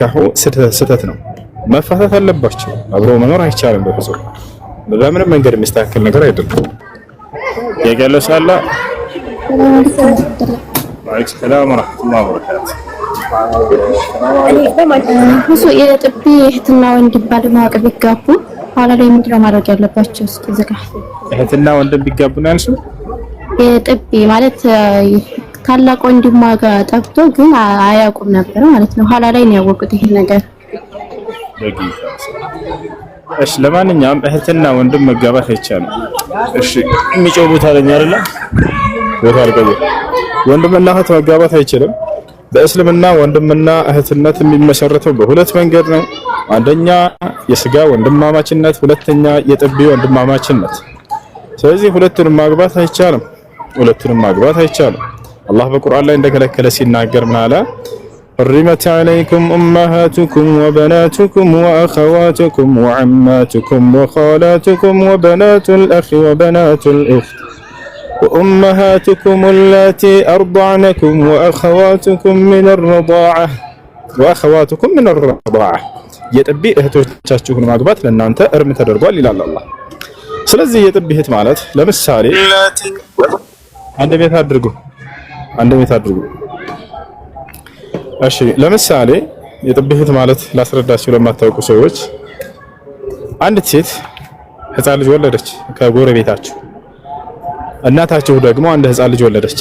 ኒካሁ ስህተት ነው። መፋታት አለባቸው። አብሮ መኖር አይቻልም በፍጹም። በምንም መንገድ የሚስተካከል ነገር አይደለም። ያገለው ሳላ ወአለይኩም ሰላም ወራህመቱላሂ ወበረካቱ። ብዙ የጥቢ እህትና ወንድም ባለማወቅ ቢጋቡ ኋላ ላይ ምንድን ነው ማድረግ ያለባቸው? እስኪ ዘጋ። እህትና ወንድም ቢጋቡ ነው ያልሽው? የጥቢ ማለት ታላቅ ወንድሟ ጋር ጠብቶ ግን አያውቁም ነበር ማለት ነው። ኋላ ላይ ነው ያወቁት ይሄን ነገር። እሺ ለማንኛውም እህትና ወንድም መጋባት አይቻልም። እሺ የሚጮህ ቦታ አለኝ አይደለ? ቦታ አልቀየ ወንድምና እህት መጋባት አይችልም። በእስልምና ወንድምና እህትነት የሚመሰረተው በሁለት መንገድ ነው። አንደኛ የስጋ ወንድማማችነት፣ ሁለተኛ የጥቢ ወንድማማችነት። ስለዚህ ሁለቱንም ማግባት አይቻልም። አላህ በቁርአን ላይ እንደከለከለ ሲናገር ምን አለ? حرمت عليكم أمهاتكم وبناتكم وأخواتكم وعماتكم وخالاتكم وبنات الأخ وبنات الأخت وأمهاتكم اللاتي أرضعنكم وأخواتكم من الرضاعة የጥቢ እህቶቻችሁን ማግባት ለእናንተ እርም ተደርጓል ይላል አላህ። ስለዚህ የጥቢ እህት ማለት ለምሳሌ አንድ ቤት አድርጉ። እሺ ለምሳሌ የጥቢ እህት ማለት ላስረዳችሁ ለማታውቁ ሰዎች፣ አንዲት ሴት ህፃን ልጅ ወለደች ከጎረቤታችሁ። እናታችሁ ደግሞ አንድ ህፃን ልጅ ወለደች።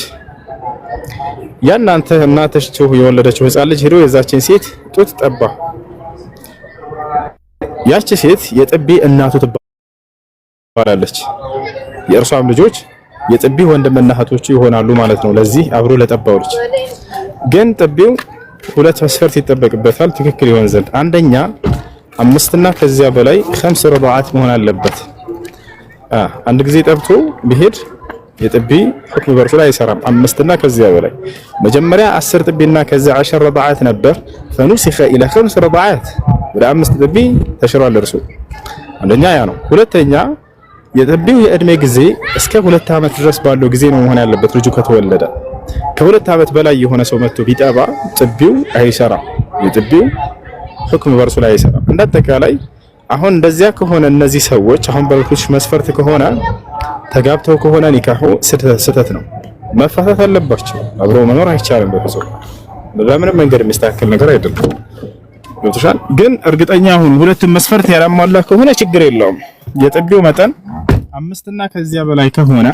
ያናንተ እናታችሁ የወለደችው ህፃን ልጅ ሄዶ የዛችን ሴት ጡት ጠባ። ያቺ ሴት የጥቢ እናቱ ትባላለች። የእርሷም ልጆች የጥቢ ወንድምና እህቶቹ ይሆናሉ ማለት ነው። ለዚህ አብሮ ለጠባው ልጅ ግን ጥቢው ሁለት መስፈርት ይጠበቅበታል ትክክል ይሆን ዘንድ። አንደኛ 5 እና ከዚያ በላይ 5 ረዳዓት መሆን አለበት። አንድ ጊዜ ጠብቶ ቢሄድ የጥቢ ሁክም በርሱ ላይ አይሰራም። 5 እና ከዚያ በላይ መጀመሪያ 10 ጥቢና ከዚያ 10 ረዳዓት ነበር። ፈኑሲኸ ኢላ 5 ረዳዓት ወደ 5 ጥቢ ተሽሯል እርሱ። አንደኛ ያ ነው። ሁለተኛ የጥቢው የእድሜ ጊዜ እስከ 2 ዓመት ድረስ ባለው ጊዜ ነው መሆን ያለበት። ልጁ ከተወለደ ከ2 ዓመት በላይ የሆነ ሰው መጥቶ ቢጠባ ጥቢው አይሰራም። የጥቢው ሁክም በርሱ ላይ አይሰራም። እንዳጠቃላይ አሁን እንደዚያ ከሆነ እነዚህ ሰዎች አሁን በልኩሽ መስፈርት ከሆነ ተጋብተው ከሆነ ኒካሁ ስህተት ነው። መፋታት አለባቸው። አብሮ መኖር አይቻልም በፍጹም። በምንም መንገድ የሚስተካከል ነገር አይደለም። ገብቶሻል? ግን እርግጠኛ ሁኑ ሁለቱም መስፈርት ያላሟላ ከሆነ ችግር የለውም። የጥቢው መጠን 5 እና ከዚያ በላይ ከሆነ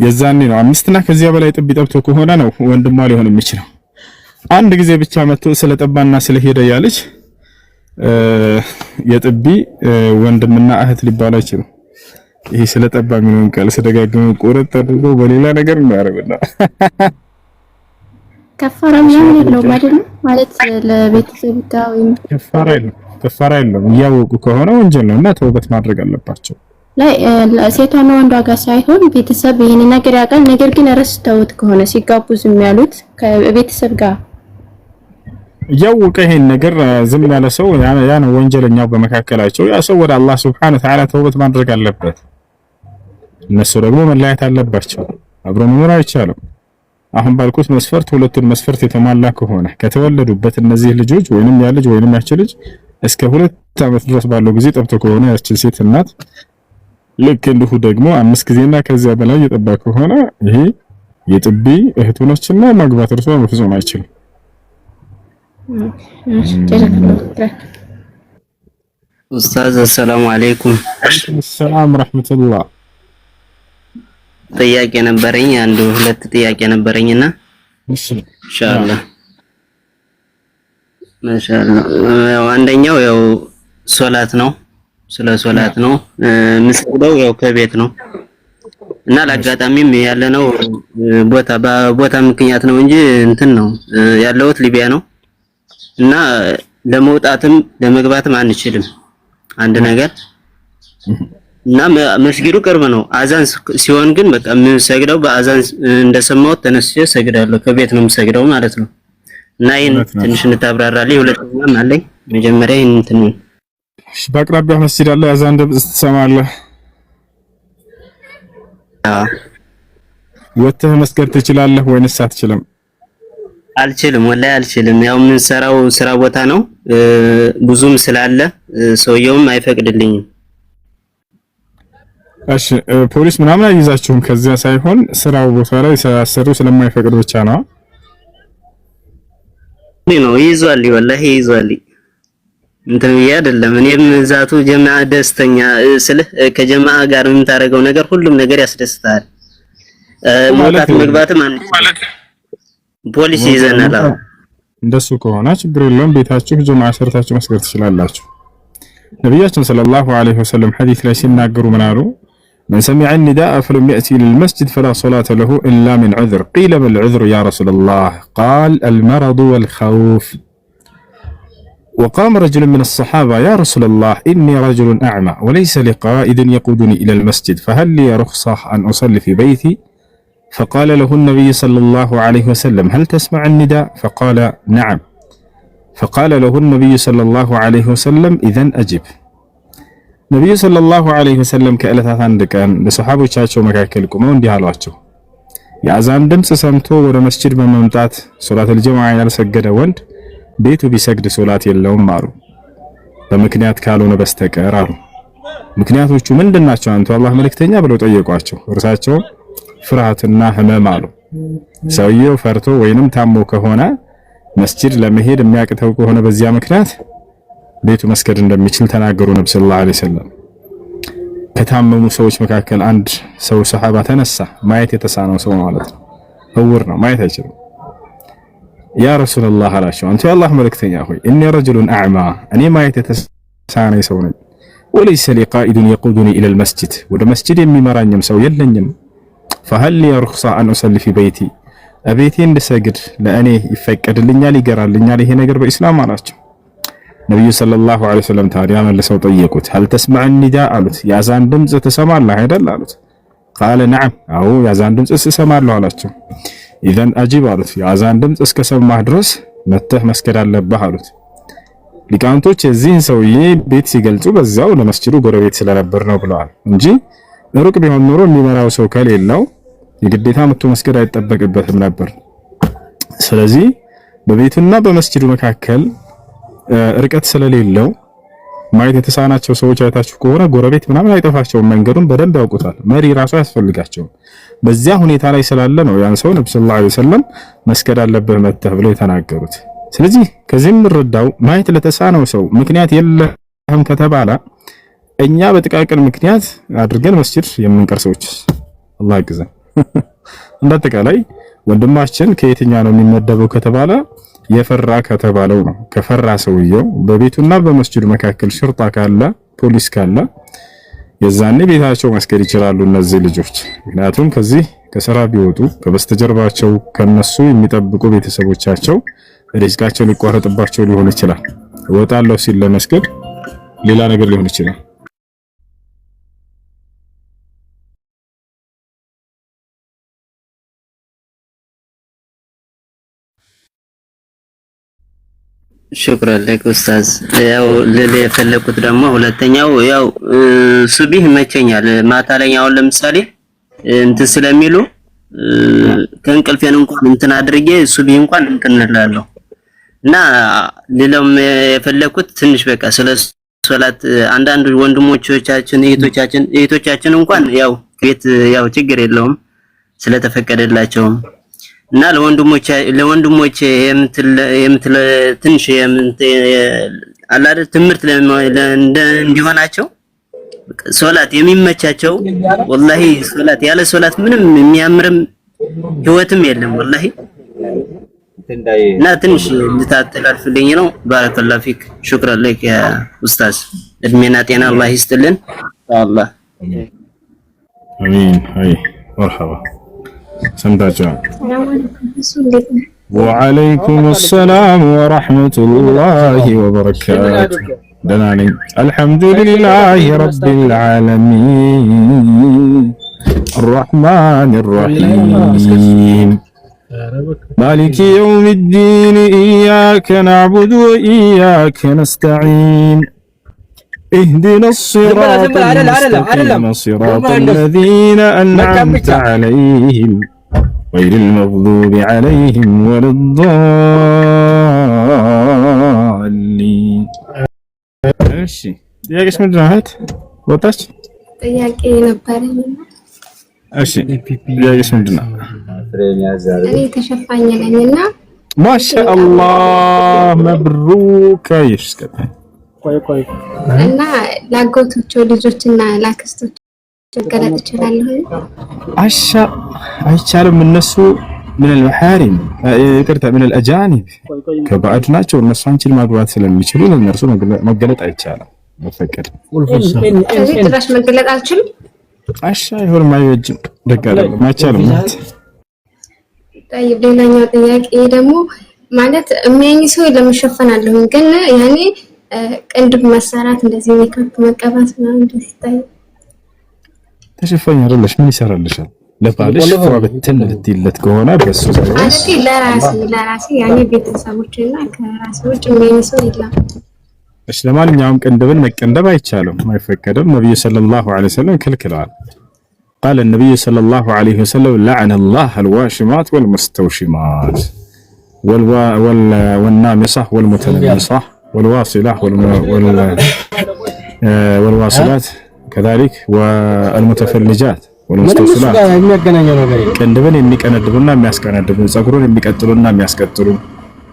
የዛኔ ነው። 5 እና ከዚያ በላይ ጥቢ ጠብቶ ከሆነ ነው ወንድሟ ሊሆን የሚችለው። አንድ ጊዜ ብቻ መጥቶ ስለጠባና ስለሄደ ያለች የጥቢ ወንድምና እህት ሊባል አይችልም። ይሄ ስለጠባ የሚሆን ቃል ስለደጋገመ ቆረጥ አድርጎ በሌላ ነገር ነው ያረጋና ከፋራ ምን ነው ማለት ለቤተሰብ ጋር ወይ ከፋራ የለም። እያወቁ ከሆነ ወንጀል ነውና ተውበት ማድረግ አለባቸው። ሴቷና ወንዷ ጋር ሳይሆን ቤተሰብ ይሄን ነገር ያውቃል። ነገር ግን ረስተውት ከሆነ ሲጋቡ ዝም ያሉት ከቤተሰብ ጋር እያወቀ ይሄን ነገር ዝም ያለ ሰው ያ ነው ወንጀለኛው በመካከላቸው። ያ ሰው ወደ አላህ Subhanahu Wa Ta'ala ተውበት ማድረግ አለበት። እነሱ ደግሞ መለያየት አለባቸው። አብሮ መኖር አይቻልም። አሁን ባልኩት መስፈርት ሁለቱን መስፈርት የተሟላ ከሆነ ከተወለዱበት እነዚህ ልጆች ወይንም ያ ልጅ ወይንም ያቺ ልጅ እስከ 2 ዓመት ድረስ ባለው ጊዜ ጠብቶ ከሆነ ያቺ ሴት እናት ልክ እንዲሁ ደግሞ 5 ጊዜና ከዚያ በላይ የጠባ ከሆነ ይሄ የጥቢ እህቱ ነችና ማግባት እርሷ በፍጹም አይችልም። ኡስታዝ አሰላሙ አለይኩም። ሰላም ረህመቱላህ። ጥያቄ ነበረኝ፣ አንድ ሁለት ጥያቄ ነበረኝና ኢንሻአላህ ማሻአላህ። አንደኛው ያው ሶላት ነው፣ ስለ ሶላት ነው። ምስግደው ያው ከቤት ነው እና ለአጋጣሚም ያለነው በቦታ ምክንያት ነው እንጂ እንትን ነው ያለውት ሊቢያ ነው እና ለመውጣትም ለመግባትም አንችልም። አንድ ነገር እና መስጊዱ ቅርብ ነው። አዛን ሲሆን ግን በቃ የምሰግደው በአዛን እንደሰማሁት ተነስቼ ሰግዳለሁ። ከቤት ነው የምሰግደው ማለት ነው። እና ይሄን ትንሽ እንታብራራለኝ። ሁለተኛም አለኝ። መጀመሪያ ይሄን እንትን በአቅራቢያ መስጊድ አለ። አዛን ድምፅ ትሰማለህ? ወጥተህ መስገድ ትችላለህ ወይንስ አትችልም? አልችልም ወላሂ አልችልም። ያው የምንሰራው ስራ ቦታ ነው ብዙም ስላለ ሰውየውም አይፈቅድልኝም። እሺ ፖሊስ ምናምን አይዛችሁም? ከዚያ ሳይሆን ስራው ቦታ ላይ ሲያሰሩ ስለማይፈቅድ ብቻ ነው ነው ይዟል። ወላሂ ይዟል። እንትን አይደለም። እኔም ዛቱ ጀማዓ ደስተኛ ስልህ ከጀማዓ ጋር የምታደርገው ነገር ሁሉም ነገር ያስደስታል። መውጣት መግባትም ማለት ፖሊስ ይዘናል። እንደሱ ከሆነ ችግር የለውም። ቤታችሁ ጀማዓ ሰርታችሁ መስገድ ትችላላችሁ። ነብያችን ሰለላሁ ዐለይሂ ወሰለም ሐዲስ ላይ ሲናገሩ ምን አሉ? من سمع النداء فلم يأتي للمسجد فلا صلاة له إلا من عذر. قيل ما العذر يا رسول الله؟ قال المرض والخوف. وقام رجل من الصحابة: يا رسول الله إني رجل أعمى وليس لي قائد يقودني إلى المسجد فهل لي رخصة أن أصلي في بيتي؟ فقال له النبي صلى الله عليه وسلم: هل تسمع النداء؟ فقال: نعم. فقال له النبي صلى الله عليه وسلم: إذن أجب. ነብዩ ሰለላሁ ዐለይሂ ወሰለም ከዕለታት አንድ ቀን በሰሃቦቻቸው መካከል ቆመው እንዲህ አሏቸው: የአዛን ድምፅ ሰምቶ ወደ መስጂድ በመምጣት ሶላተል ጀማዓ ያልሰገደ ወንድ ቤቱ ቢሰግድ ሶላት የለውም አሉ፣ በምክንያት ካልሆነ በስተቀር አሉ። ምክንያቶቹ ምንድናቸው አንተ አላህ መልእክተኛ ብለው ጠየቋቸው። እርሳቸው ፍርሃትና ህመም አሉ። ሰውየው ፈርቶ ወይንም ታሞ ከሆነ መስጂድ ለመሄድ የሚያቅተው ከሆነ በዚያ ምክንያት ቤቱ መስገድ እንደሚችል ተናገሩ ነብዩ ሰለላሁ ዐለይሂ ወሰለም። ከታመሙ ሰዎች መካከል አንድ ሰው ሰሃባ ተነሳ፣ ማየት የተሳነው ሰው ማለት ነው። እውር ነው፣ ማየት አይችልም። ያ ረሱላህ አላቸው፣ አንተ የአላህ መልእክተኛ ሆይ እኔ ረጅሉን አዕማ፣ እኔ ማየት የተሳነኝ ሰው ነኝ። ወለይሰ ሊ ቃኢዱን የቁዱኒ ኢለል መስጂድ፣ ወደ መስጂድ የሚመራኝም ሰው የለኝም። ፈሀል ሊ ሩኽሳ አን ኡሰሊ ፊ በይቲ፣ እቤቴ እንድሰግድ ለእኔ ይፈቀድልኛል ይገራልኛል ይሄ ነገር በኢስላም አላቸው። ነብዩ ሰለላሁ ዐለይሂ ወሰለም ታዲያ መልሰው ጠየቁት: ሀል ተስመዕ ኒዳ አሉት። የአዛን ድምፅ ትሰማለህ አይደል አሉት። ቃለ ነዓም፣ አዎ የአዛን ድምፅ እሰማለሁ አላቸው። ኢዘን አጂብ አሉት። የአዛን ድምፅ እስከሰማህ ድረስ መተህ መስገድ አለብህ አሉት። ሊቃውንቶች የዚህን ሰውዬ ቤት ሲገልጹ በዛው ለመስጂዱ ጎረቤት ስለነበር ነው ብለዋል እንጂ ሩቅ ቢሆን ኖሮ የሚመራው ሰው ከሌለው የግዴታ መጥቶ መስገድ አይጠበቅበትም ነበር። ስለዚህ በቤቱና በመስጂዱ መካከል ርቀት ስለሌለው ማየት የተሳናቸው ሰዎች አይታችሁ ከሆነ ጎረቤት ምናምን አይጠፋቸውም፣ መንገዱን በደንብ ያውቁታል። መሪ ራሱ አያስፈልጋቸውም። በዚያ ሁኔታ ላይ ስላለ ነው ያን ሰው ነብዩ ሰለላሁ ዐለይሂ ወሰለም መስገድ አለብህ መተህ ብለው የተናገሩት። ስለዚህ ከዚህም እንረዳው ማየት ለተሳነው ሰው ምክንያት የለህም ከተባለ እኛ በጥቃቅን ምክንያት አድርገን መስጂድ የምንቀር ሰዎች አላህ ይግዘን። እንዳጠቃላይ ወንድማችን ከየትኛው ነው የሚመደበው ከተባለ የፈራ ከተባለው ነው። ከፈራ ሰውየው በቤቱና በመስጂዱ መካከል ሽርጣ ካለ ፖሊስ ካለ የዛኔ ቤታቸው መስገድ ይችላሉ እነዚህ ልጆች። ምክንያቱም ከዚህ ከስራ ቢወጡ ከበስተጀርባቸው ከነሱ የሚጠብቁ ቤተሰቦቻቸው ሪዝቃቸው ሊቋረጥባቸው ሊሆን ይችላል። እወጣለሁ ሲል ለመስገድ ሌላ ነገር ሊሆን ይችላል። ሽክራን ለክ ኡስታዝ። ያው ለለ የፈለኩት ደግሞ ሁለተኛው ያው ሱቢህ ይመቸኛል ማታ ላይ አሁን ለምሳሌ እንትን ስለሚሉ ከእንቅልፌን እንኳን እንትን አድርጌ ሱቢህ እንኳን እንትን እላለሁ እና ሌላም የፈለኩት ትንሽ በቃ ስለ ሶላት አንዳንድ ወንድሞቻችን እህቶቻችን እንኳን ያው ቤት ያው ችግር የለውም ስለተፈቀደላቸው እና ለወንድሞቼ የምትል ትንሽ አላደ ትምህርት እንዲሆናቸው ሶላት የሚመቻቸው ወላሂ ሶላት ያለ ሶላት ምንም የሚያምርም ህይወትም የለም ወላሂ። እና ትንሽ ልታስተላልፍልኝ ነው። ባረከላሁ ፊክ ሹክራን ለክ ያ ኡስታዝ፣ እድሜና ጤና አላህ ይስጥልን ኢንሻአላህ። አሚን። አይ መርሐባ ሰምታችኋል። ወዐለይኩም ሰላም ወረሕመቱላሂ ወበረካቱህ። ደህና ነኝ አልሐምዱሊላሂ ረቢል ዓለሚን አርረሕማን አርረሒም ማሊኪ የውሚዲን ኢያከ ነዕቡዱ ወኢያከ ነስተዒን اهدنا الصراط المستقيم صراط الذين أنعمت عليهم غير المغضوب عليهم ولا الضالين እሺ ጥያቄሽ ምንድን ነው እህት ወጣች ጥያቄ ነበረኝ እሺ ጥያቄሽ ምንድን ነው እኔ ተሸፋኝ ነኝና ማሻአላህ መብሩክ አይሽከታ ቆይ እና ላጎቶቹ ልጆችና ላክስቶች ገለጥ ይችላል አሻ አይቻልም እነሱ من المحارم ይቅርታ من الاجانب ከባዕድ ናቸው እነሱ አንቺን ማግባት ስለሚችሉ ለነርሱ መገለጥ አይቻልም መፈቀድ ስለዚህ ድረስ መገለጥ አልችልም አሻ ይሁን ማይወጅም ደጋለም አይቻልም طيب ሌላኛው ጥያቄ ደግሞ ማለት የሚያኝ ሰው ለመሸፈናለሁ ግን ያኔ ቅንድብ መሰራት እንደዚህ ሜካፕ መቀባት ነው እንደዚህ ታይ ተሸፈኝ አይደለሽ ምን ይሰራልሻል ለባልሽ ወበተን ልትይለት ከሆነ በሱ ሳይሆን አሺ ለራሴ ያኔ ቤተሰቦችና ከራሴ ውጭ የሚያኝ ሰው የለም እሺ ለማንኛውም ቅንድብን መቀንደብ አይቻልም አይፈቀድም ነብዩ ሰለላሁ ዐለይሂ ወሰለም ከልክለዋል قال النبي صلى الله عليه وسلم لعن الله الواشمات والمستوشمات والنامصة والمتنمصة والواصلة والواصلات كذلك والمتفلجات والمستوصلات ቅንድብን የሚቀነድቡና የሚያስቀነድቡ ጸጉሩን የሚቀጥሉና የሚያስቀጥሉ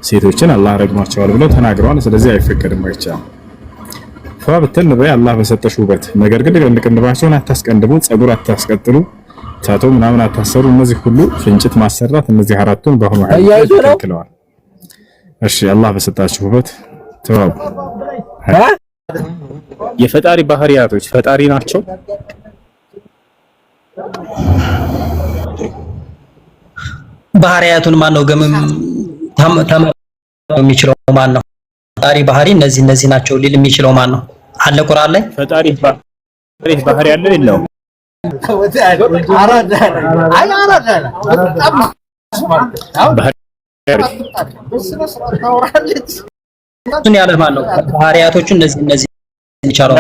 ሴቶችን አላህ ረግሟቸዋል ብለው ተናግረዋል ስለዚህ አይፈቀድም አይቻልም ፈብተን በይ አላህ በሰጠሽ ውበት ነገር ግን ቅንድባቸውን አታስቀንድቡ ጸጉር አታስቀጥሉ ታቶ ምናምን አታሰሩ እነዚህ ሁሉ ፍንጭት ማሰራት እነዚህ አራቱን በሆነ ሀይል ተከልክለዋል እሺ አላህ በሰጣችሁ ውበት ተዋቡ የፈጣሪ ባህሪያቶች ፈጣሪ ናቸው ባህሪያቱን ማን ነው ገመም የሚችለው ማን ነው ፈጣሪ ባህሪ እነዚህ ናቸው ሊል የሚችለው ማን ነው አለ ቁርአን ላይ ፈጣሪ ባህሪ ያለው የለው እሱን ያለ ማን ነው ባህሪያቶቹ እነዚህ ይቻላል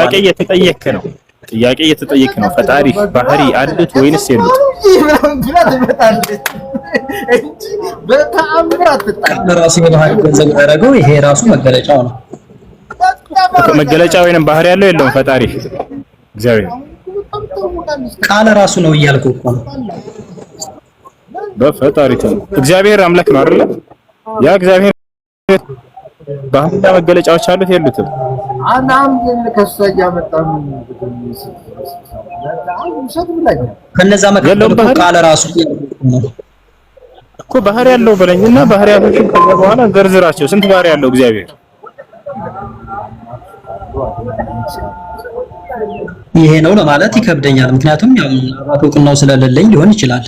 ጥያቄ እየተጠየቀ ነው ፈጣሪ ባህሪ አሉት ወይንስ የሉት ራሱ ባህሪ ገንዘብ ያደረገው ይሄ ራሱ መገለጫው ነው መገለጫው ወይንም ባህሪ ያለው የለውም ፈጣሪ እግዚአብሔር ቃል ራሱ ነው እያልኩ እኮ ነው በፈጣሪ እግዚአብሔር አምላክ ነው አይደል ያ እግዚአብሔር ባህሪ መገለጫዎች አሉት የሉትም ከነዛ መገለጫው ቃል ራሱ እኮ ባህሪ ያለው በለኝና ባህሪያቶችን ከዛ በኋላ ዘርዝራቸው ስንት ባህሪ ያለው እግዚአብሔር ይሄ ነው ለማለት ይከብደኛል ምክንያቱም ያው አባቶቅናው ስለሌለኝ ሊሆን ይችላል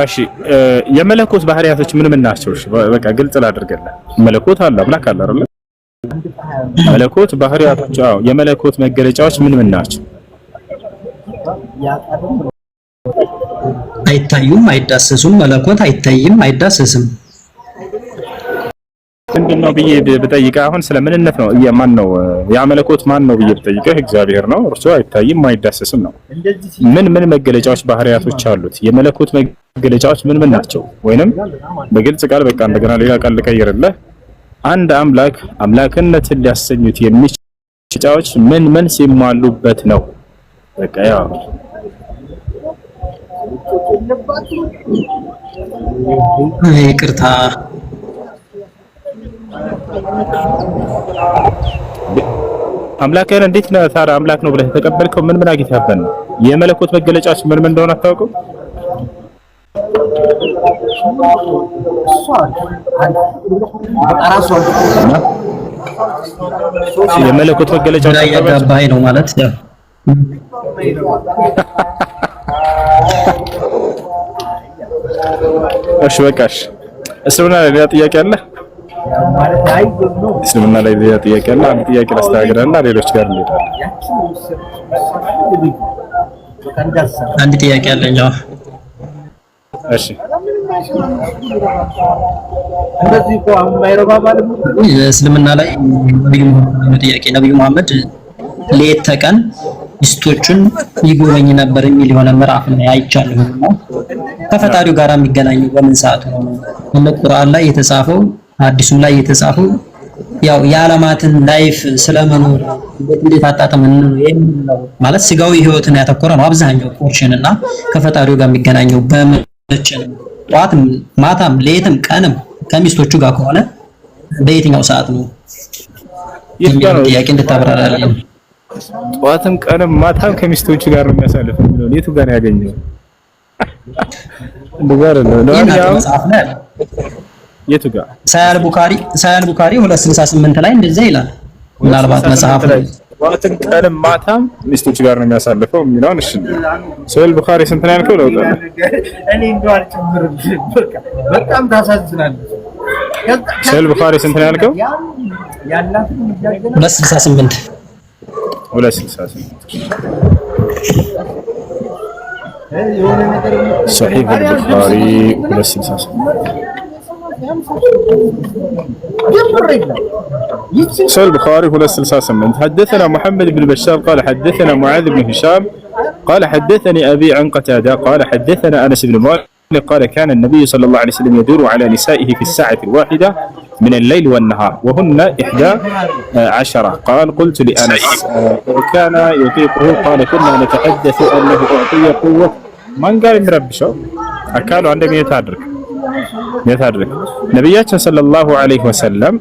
እሺ የመለኮት ባህሪያቶች ምን ናቸው እሺ በቃ ግልጽ ላድርግልህ መለኮት አለ አምላክ አለ አይደል መለኮት ባህሪያቶች የመለኮት መገለጫዎች ምን ናቸው አይታዩም አይዳሰሱም መለኮት አይታይም አይዳሰስም ምንድነው ብዬ ብጠይቅ አሁን ስለምንነት ነው ማን ነው ያ መለኮት ማን ነው ብዬ ብጠይቅህ እግዚአብሔር ነው እርሱ አይታይም አይዳሰስም ነው ምን መገለጫዎች ባህሪያቶች አሉት የመለኮት መገለጫዎች ምን ናቸው ወይንም በግልጽ ቃል በቃ እንደገና ሌላ ቃል ልቀይርልህ አንድ አምላክ አምላክነትን ሊያሰኙት የሚችሉት ምን ሲሟሉበት ነው በቃ ያው ይቅርታ አምላክን እንዴት ነው ታዲያ አምላክ ነው ብለህ ተቀበልከው ምን አግኝተህበት ነው የመለኮት መገለጫዎች ምን እንደሆነ አታውቀው የመለኮት መገለጫዎች ያጋባይ ነው ማለት ያው እሺ በቃሽ እስልምና ላይ ጥያቄ አለ እስልምና ላይ ጥያቄ አለ አንድ ጥያቄ ላስተናግደና ሌሎች ጋር እንሄዳለን አንድ ጥያቄ አለኝ እሺ እንደዚህ እኮ አማይረባ ማለት እስልምና ላይ ነብዩ መሐመድ ሌት ተቀን ሚስቶቹን ይጎበኝ ነበር የሚል የሆነ ምዕራፍ ላይ አይቻለሁና ከፈጣሪው ጋር የሚገናኘው በምን ሰዓት ነው? ቁርአን ላይ የተጻፈው አዲሱም ላይ የተጻፈው ያው የዓለማትን ላይፍ ስለመኖር እንዴት አጣጥመን ነው ማለት ስጋዊ ህይወትን ያተኮረ ነው አብዛኛው ፖርሽን እና ከፈጣሪው ጋር የሚገናኘው በመቼ ነው? ጧትም ማታም ሌትም ቀንም ከሚስቶቹ ጋር ከሆነ በየትኛው ሰዓት ነው? የሚለው ጥያቄ እንድታብራራለን። ጧትም ቀንም ማታም ከሚስቶቹ ጋር ነው የሚያሳልፈው ነው የቱ ጋር ያገኘው? እንደጋር ነው የቱ ጋር? ሳያል ቡኻሪ 268 ላይ እንደዛ ይላል። ምናልባት መጽሐፍ ላይ ጧትም ቀንም ማታም ሚስቶቹ ጋር ነው የሚያሳልፈው የሚለውን እሺ ሳያል ቡኻሪ ስንት ነው ያልከው? ለውጣ እኔ እንደው አልጨምርብህም በጣም ታሳዝናለህ። ሳያል ቡኻሪ ስንት ነው ያልከው? 268 صحيح البخاري 268 صحيح البخاري 268 حدثنا محمد بن بشار قال حدثنا معاذ بن هشام قال حدثني أبي عن قتادة قال حدثنا أنس بن مالك قال كان النبي صلى الله عليه وسلم يدور على نسائه في الساعة الواحدة من الليل والنهار وهن 11 قال قلت لأنس وكان يطيقه قال كنا نتحدث أنه أعطي قوة من قال مربشه أكانوا عندما يتحرك ነብያችን ሰለላሁ ዐለይሂ ወሰለም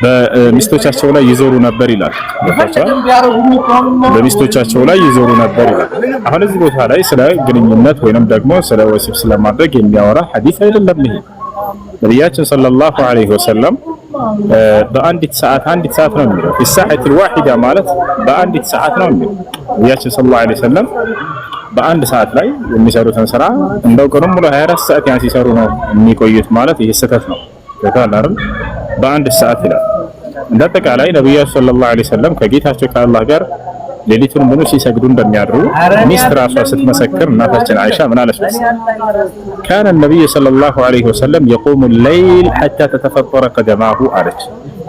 በሚስቶቻቸው ላይ ይዞሩ ነበር ይላል። በሚስቶቻቸው ላይ ይዞሩ ነበር ይላል። አሁን እዚህ ቦታ ላይ ስለ ግንኙነት ወይንም ደግሞ ስለ ወሲብ ስለማድረግ የሚያወራ ሐዲስ አይደለም ይሄ። ነብያችን ሰለላሁ ዐለይሂ ወሰለም በአንዲት ሰዓት ነው የሚለው ፊሳሐቲል ዋሂዳ ማለት በአንዲት ሰዓት ነው የሚለው ነብያችን ሰለላሁ ዐለይሂ ወሰለም በአንድ ሰዓት ላይ የሚሰሩትን ስራ እንደው ቀኑን ሙሉ 24 ሰዓት ያን ሲሰሩ ነው የሚቆዩት ማለት ይሄ ስህተት ነው። ተካል አይደል? በአንድ ሰዓት ይላል። እንደተቃላይ ነብዩ ሰለላሁ ዐለይሂ ወሰለም ከጌታቸው ከአላህ ጋር ሌሊቱን ሙሉ ሲሰግዱ እንደሚያድሩ ሚስት ራሷ ስትመሰክር እናታችን አይሻ ምን አለች? كان النبي صلى الله عليه وسلم يقوم الليل حتى تتفطر قدماه አለች።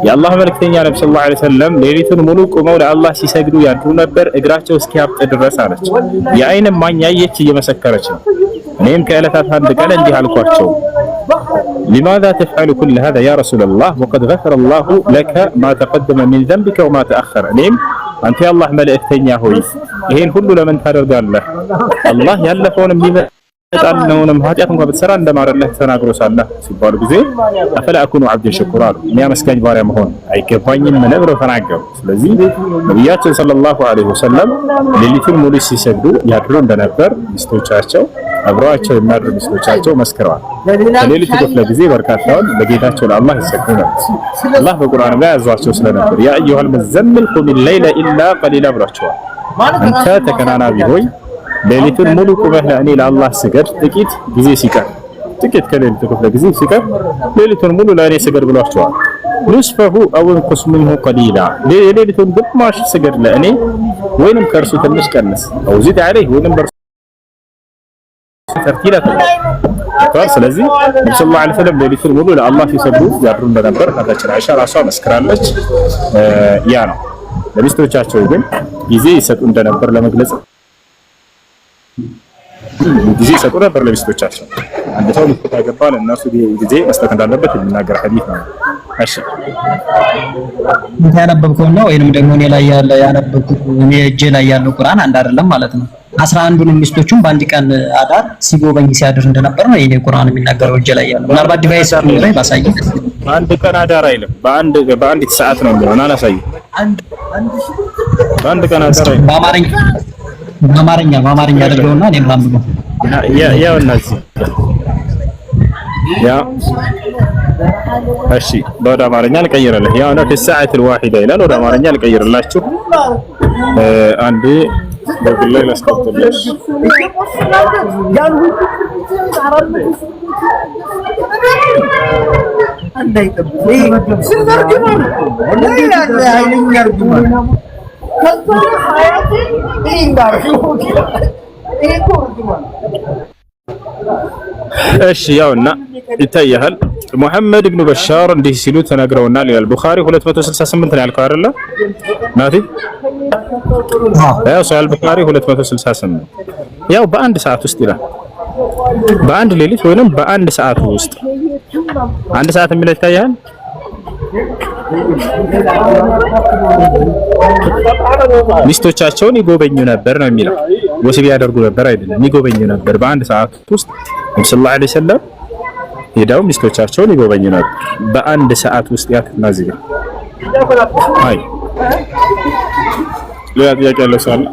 የአላህ መልእክተኛ ነብዩ ሰለላሁ ዐለይሂ ወሰለም ሌሊቱን ሙሉ ቆመው ለአላህ ሲሰግዱ ያድሩ ነበር እግራቸው እስኪያብጥ ድረስ አለች። የአይን ማኝ ያየች እየመሰከረች ነው። እኔም ከዕለታት አንድ ቀን እንዲህ አልኳቸው لماذا تفعل كل هذا يا رسول الله وقد غفر الله لك ما تقدم من ذنبك وما تأخر እኔም አንተ የአላህ መልእክተኛ ሆይ ይሄን ሁሉ ለምን ታደርጋለህ? አላህ ያለፈውን የሚመጣልነውንም ኃጢአት እንኳን ብትሰራ እንደማረለህ ተናግሮ ሳለ ሲባሉ ጊዜ አፈላ አኩኑ አብደን ሸኩራ አሉ። እኔ አመስጋኝ ባሪያ መሆን አይገባኝም ምን ብለው ተናገሩ። ስለዚህ ነብያችን ሰለላሁ ዐለይሂ ወሰለም ሌሊቱን ሙሉ ሲሰግዱ ያድሩ እንደነበር ሚስቶቻቸው አብረዋቸው የሚያድሩ ሚስቶቻቸው መስክረዋል። በሌሊቱ ክፍለ ጊዜ በርካታውን ለጌታቸው ለአላህ ይሰግዱ ነበር። አላህ በቁርአን ላይ ያዟቸው ስለነበር ያ አዩሀል ሙዘምሚል ቁሚል ለይለ ኢላ ቀሊላ ብሏቸዋል። አንተ ተከናናቢ ሆይ ሌሊቱን ሙሉ ቁመህ ለእኔ ለአላህ ስገድ ጥቂት ጊዜ ሲቀር ጥቂት ከሌሊቱ ክፍለ ጊዜ ሲቀር ሌሊቱን ሙሉ ለእኔ ስገድ ብሏቸዋል። ንስፈሁ አው እንቁስ ሚንሁ ቀሊላ ሌሊቱን ግማሽ ስገድ ለእኔ ወይንም ከእርሱ ትንሽ ቀንስ አው ዚድ ዐለይህ ወይንም ተርቲላ ስለዚህ ነብዩ ሰለላሁ ዐለይሂ ወሰለም ሌሊቱን ሙሉ ለአላህ ሲሰግዱ ያድሩ እንደነበር እናታችን አይሻ ራሷ መስክራለች። ያ ነው። ለሚስቶቻቸው ግን ጊዜ ይሰጡ እንደነበር ለመግለጽ ጊዜ ይሰጡ ነበር ለሚስቶቻቸው። አንድ ሰው ሚስት ካገባ ለእነሱ ጊዜ መስጠት እንዳለበት የሚናገር ሐዲስ ነው። እሺ ያነበብከው ነው ወይንም ደግሞ እኔ ላይ ያለ ያነበብኩት እኔ እጄ ላይ ያለው ቁርአን አንድ አይደለም ማለት ነው። 11ዱን ሚስቶቹን በአንድ ቀን አዳር ሲጎበኝ ሲያድር እንደነበር ነው የኔ ቁርአን የሚናገረው እጄ ላይ ያለው። ምናልባት ዲቫይስ ላይ ባሳይ አንድ ቀን አዳር አይልም በአንዲት ሰዓት ነው የሚሆነው። አላሳይ በአንድ ቀን አዳር አይልም። በአማርኛ አድርገውና እኔም ላምበው ያው እነዚህ ያ እሺ ወደ አማርኛ ልቀይርልህ። ያው ነው في الواحدة ይላል። ወደ አማርኛ ልቀይርላችሁ አንዴ በግል ላይ ላስቀጥልሽ። እሺ ያውና ይታያል ሙሐመድ ኢብኑ በሻር እንዲህ ሲሉ ተናግረውናል ይላል። ቡኻሪ 268 ነው ያልከው አይደለ ናቲ? ያው ሷል ቡኻሪ 268 ያው በአንድ ሰዓት ውስጥ ይላል። በአንድ ሌሊት ወይንም በአንድ ሰዓት ውስጥ አንድ ሰዓት የሚለው ይታያል። ሚስቶቻቸውን ይጎበኙ ነበር ነው የሚለው። ወሲብ ያደርጉ ነበር አይደለም፣ ይጎበኙ ነበር። በአንድ ሰዓት ውስጥ ሰለላሁ ዐለይሂ ወሰለም ሄደው ሚስቶቻቸውን ይጎበኙ ነበር በአንድ ሰዓት ውስጥ ያትናዝግ። አይ ሌላ ጥያቄ ያለው ሰው አለ?